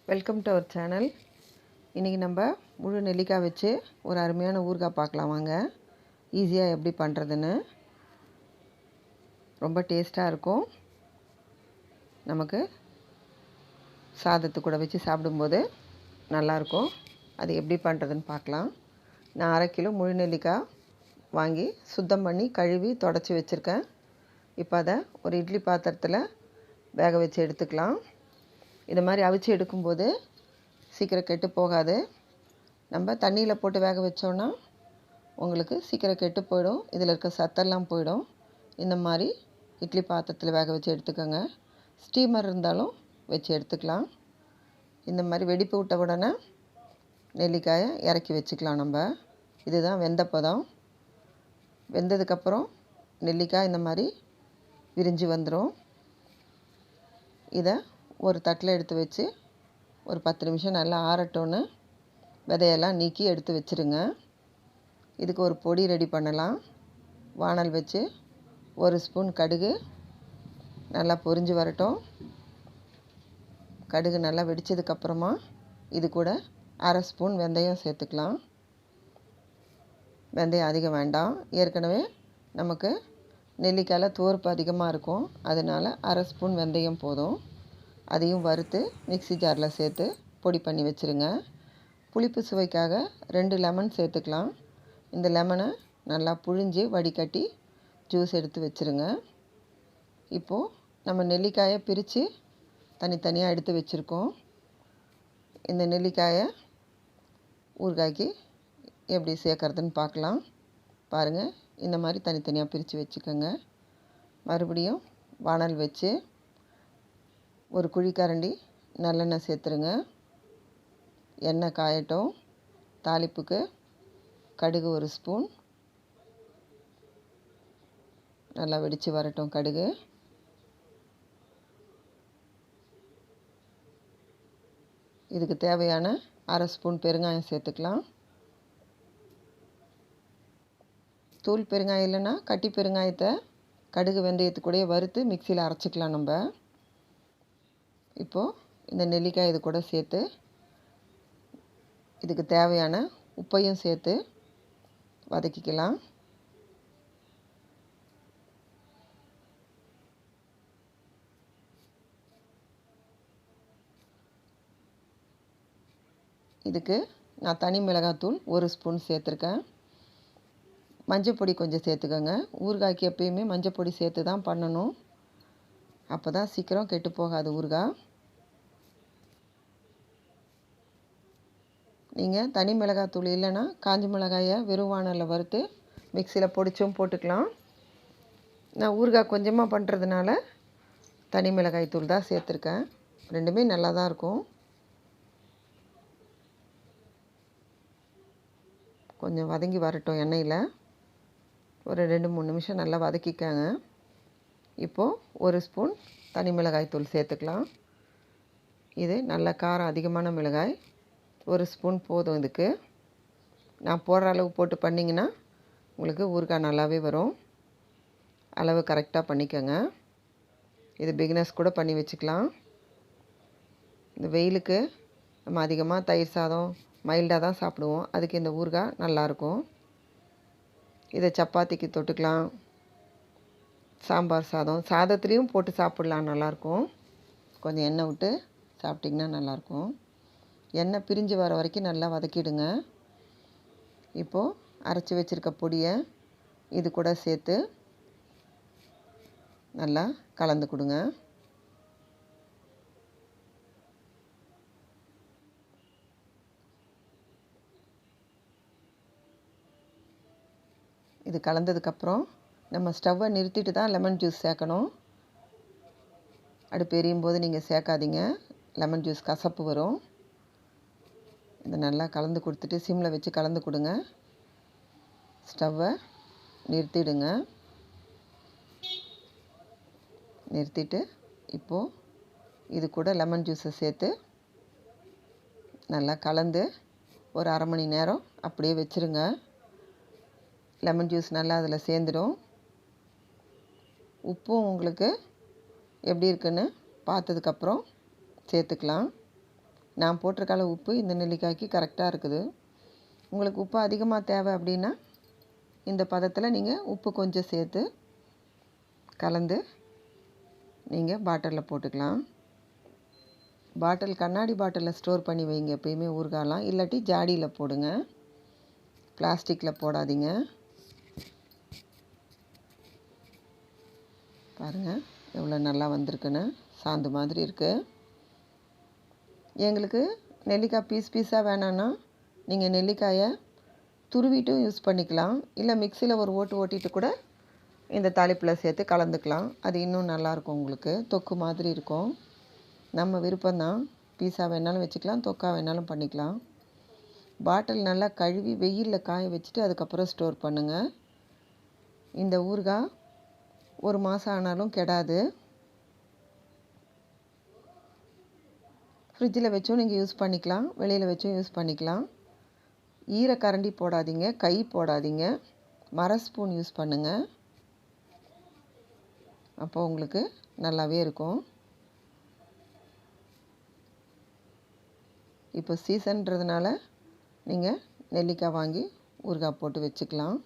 Welcome to our channel. இன்றைக்கி நம்ம முழு நெல்லிக்காய் வச்சு ஒரு அருமையான ஊறுகாய் பார்க்கலாம் வாங்க. ஈஸியாக எப்படி பண்ணுறதுன்னு. ரொம்ப டேஸ்ட்டாக இருக்கும். நமக்கு சாதத்து கூட வச்சு சாப்பிடும்போது நல்லாயிருக்கும். அது எப்படி பண்ணுறதுன்னு பார்க்கலாம். நான் 1/2 கிலோ முழு நெல்லிக்காய் வாங்கி சுத்தம் பண்ணி கழுவி தொடச்சி வச்சுருக்கேன். இப்போ அதை ஒரு இட்லி பாத்திரத்தில் வேக வச்சு எடுத்துக்கலாம். இது மாதிரி அவிச்சு எடுக்கும்போது சீக்கிரம் கெட்டு போகாது. நம்ம தண்ணியில் போட்டு வேக வச்சோன்னா உங்களுக்கு சீக்கிரம் கெட்டு போயிடும். இதில் இருக்க சத்தெல்லாம் போயிடும். இந்த மாதிரி இட்லி பாத்திரத்தில் வேக வச்சு எடுத்துக்கோங்க. ஸ்டீமர் இருந்தாலும் வச்சு எடுத்துக்கலாம். இந்த மாதிரி வெடிப்பு விட்ட உடனே நெல்லிக்காயை இறக்கி வச்சுக்கலாம். நம்ம இதுதான் வெந்த பதம். வெந்ததுக்கப்புறம் நெல்லிக்காய் இந்த மாதிரி விரிஞ்சு வந்துடும். இதை ஒரு தட்டில் எடுத்து வச்சு ஒரு 10 நிமிஷம் நல்லா ஆறட்டோன்னு விதையெல்லாம் நீக்கி எடுத்து வச்சுருங்க. இதுக்கு ஒரு பொடி ரெடி பண்ணலாம். வானல் வச்சு 1 ஸ்பூன் கடுகு நல்லா பொரிஞ்சு வரட்டும். கடுகு நல்லா வெடித்ததுக்கப்புறமா இது கூட 1/2 ஸ்பூன் வெந்தயம் சேர்த்துக்கலாம். வெந்தயம் அதிகம் வேண்டாம். ஏற்கனவே நமக்கு நெல்லிக்காயில் துவர்ப்பு அதிகமாக இருக்கும். அதனால் 1/2 ஸ்பூன் வெந்தயம் போதும். அதையும் வறுத்து மிக்ஸி ஜாரில் சேர்த்து பொடி பண்ணி வச்சுருங்க. புளிப்பு சுவைக்காக 2 லெமன் சேர்த்துக்கலாம். இந்த லெமனை நல்லா புழிஞ்சு வடிகட்டி ஜூஸ் எடுத்து வச்சுருங்க. இப்போது நம்ம நெல்லிக்காயை பிரித்து தனித்தனியாக எடுத்து வச்சுருக்கோம். இந்த நெல்லிக்காயை ஊறுகாய்க்கு எப்படி சேர்க்கறதுன்னு பார்க்கலாம். பாருங்கள், இந்த மாதிரி தனித்தனியாக பிரித்து வச்சுக்கோங்க. மறுபடியும் வானல் வச்சு ஒரு குழிக்கரண்டி நல்லெண்ணெய் சேர்த்துருங்க. எண்ணெய் காயட்டும். தாளிப்புக்கு கடுகு 1 ஸ்பூன் நல்லா வெடித்து வரட்டும். கடுகு இதுக்கு தேவையான 1/2 ஸ்பூன் பெருங்காயம் சேர்த்துக்கலாம். தூள் பெருங்காயம் இல்லைன்னா கட்டி பெருங்காயத்தை கடுகு வெந்தயத்துக்கூடயே வறுத்து மிக்சியில் அரைச்சிக்கலாம். நம்ம இப்போது இந்த நெல்லிக்காய் இது கூட சேர்த்து இதுக்கு தேவையான உப்பையும் சேர்த்து வதக்கிக்கலாம். இதுக்கு நான் தனி மிளகாத்தூள் 1 ஸ்பூன் சேர்த்துருக்கேன். மஞ்சள் பொடி கொஞ்சம் சேர்த்துக்கோங்க. ஊறுகாய்க்கு எப்பயுமே மஞ்சள் பொடி சேர்த்து தான் பண்ணணும். அப்போ தான் சீக்கிரம் கெட்டு போகாது ஊறுகாய். நீங்கள் தனி மிளகாத்தூள் இல்லைன்னா காஞ்ச மிளகாயை வெறும் வானலில் வறுத்து மிக்சியில் பொடிச்சும் போட்டுக்கலாம். நான் ஊறுகாய் கொஞ்சமாக பண்ணுறதுனால தனி மிளகாய் தூள் தான் சேர்த்துருக்கேன். ரெண்டுமே நல்லா தான் இருக்கும். கொஞ்சம் வதங்கி வரட்டும் எண்ணெயில். ஒரு 2-3 நிமிஷம் நல்லா வதக்கிக்கங்க. இப்போது 1 ஸ்பூன் தனி மிளகாய் தூள் சேர்த்துக்கலாம். இது நல்ல காரம் அதிகமான மிளகாய். 1 ஸ்பூன் போதும். இதுக்கு நான் போடுற அளவு போட்டு பண்ணிங்கன்னா உங்களுக்கு ஊறுகாய் நல்லாவே வரும். அளவு கரெக்டாக பண்ணிக்கோங்க. இது பிகினர்ஸ் கூட பண்ணி வச்சுக்கலாம். இந்த வெயிலுக்கு நம்ம அதிகமாக தயிர் சாதம் மைல்டாக தான் சாப்பிடுவோம். அதுக்கு இந்த ஊறுகாய் நல்லாயிருக்கும். இதை சப்பாத்திக்கு தொட்டுக்கலாம். சாம்பார் சாதத்துலேயும் போட்டு சாப்பிட்லாம். நல்லாயிருக்கும். கொஞ்சம் எண்ணெய் விட்டு சாப்பிட்டிங்கன்னா நல்லாயிருக்கும். எண்ணெய் பிரிஞ்சு வர வரைக்கும் நல்லா வதக்கிடுங்க. இப்போது அரைச்சி வச்சுருக்க பொடியை இது கூட சேர்த்து நல்லா கலந்து கொடுங்க. இது கலந்ததுக்கப்புறம் நம்ம ஸ்டவ்வை நிறுத்திட்டு தான் லெமன் ஜூஸ் சேர்க்கணும். அடுப்பு எரியும் போது நீங்கள் சேர்க்காதீங்க. லெமன் ஜூஸ் கசப்பு வரும். இதை நல்லா கலந்து கொடுத்துட்டு சிம்மில் வச்சு கலந்து கொடுங்க. ஸ்டவ்வை நிறுத்திடுங்க. நிறுத்திட்டு இப்போது இது கூட லெமன் ஜூஸை சேர்த்து நல்லா கலந்து ஒரு 1/2 மணி நேரம் அப்படியே வச்சுருங்க. லெமன் ஜூஸ் நல்லா அதில் சேர்ந்துடும். உப்பும் உங்களுக்கு எப்படி இருக்குன்னு பார்த்ததுக்கப்புறம் சேர்த்துக்கலாம். நான் போட்டிருக்கால உப்பு இந்த நெல்லிக்காய்க்கு கரெக்டாக இருக்குது. உங்களுக்கு உப்பு அதிகமாக தேவை அப்படின்னா இந்த பதத்தில் நீங்கள் உப்பு கொஞ்சம் சேர்த்து கலந்து நீங்கள் பாட்டிலில் போட்டுக்கலாம். கண்ணாடி பாட்டிலில் ஸ்டோர் பண்ணி வைங்க எப்பயுமே ஊறுகாயெல்லாம். இல்லாட்டி ஜாடியில் போடுங்க, பிளாஸ்டிக்கில் போடாதீங்க. பாருங்கள் எவ்வளோ நல்லா வந்திருக்குன்னு, சாந்து மாதிரி இருக்குது. எங்களுக்கு நெல்லிக்காய் பீஸாக வேணான்னா நீங்கள் நெல்லிக்காயை துருவிட்டும் யூஸ் பண்ணிக்கலாம். இல்லை மிக்சியில் ஒரு ஓட்டிட்டு கூட இந்த தாளிப்பில் சேர்த்து கலந்துக்கலாம். அது இன்னும் நல்லாயிருக்கும், உங்களுக்கு தொக்கு மாதிரி இருக்கும். நம்ம விருப்பம்தான், பீஸா வேணாலும் வச்சுக்கலாம், தொக்கா வேணாலும் பண்ணிக்கலாம். பாட்டில் நல்லா கழுவி வெயிலில் காய வச்சுட்டு அதுக்கப்புறம் ஸ்டோர் பண்ணுங்கள். இந்த ஊறுகாய் 1 மாதம் ஆனாலும் கெடாது. ஃப்ரிட்ஜில் வச்சும் நீங்கள் யூஸ் பண்ணிக்கலாம், வெளியில் வச்சும் யூஸ் பண்ணிக்கலாம். ஈரக்கரண்டி போடாதீங்க, கை போடாதீங்க, மர ஸ்பூன் யூஸ் பண்ணுங்கள். அப்போ உங்களுக்கு நல்லாவே இருக்கும். இப்போ சீசன்றதுனால நீங்கள் நெல்லிக்காய் வாங்கி ஊறுகாய் போட்டு வச்சுக்கலாம்.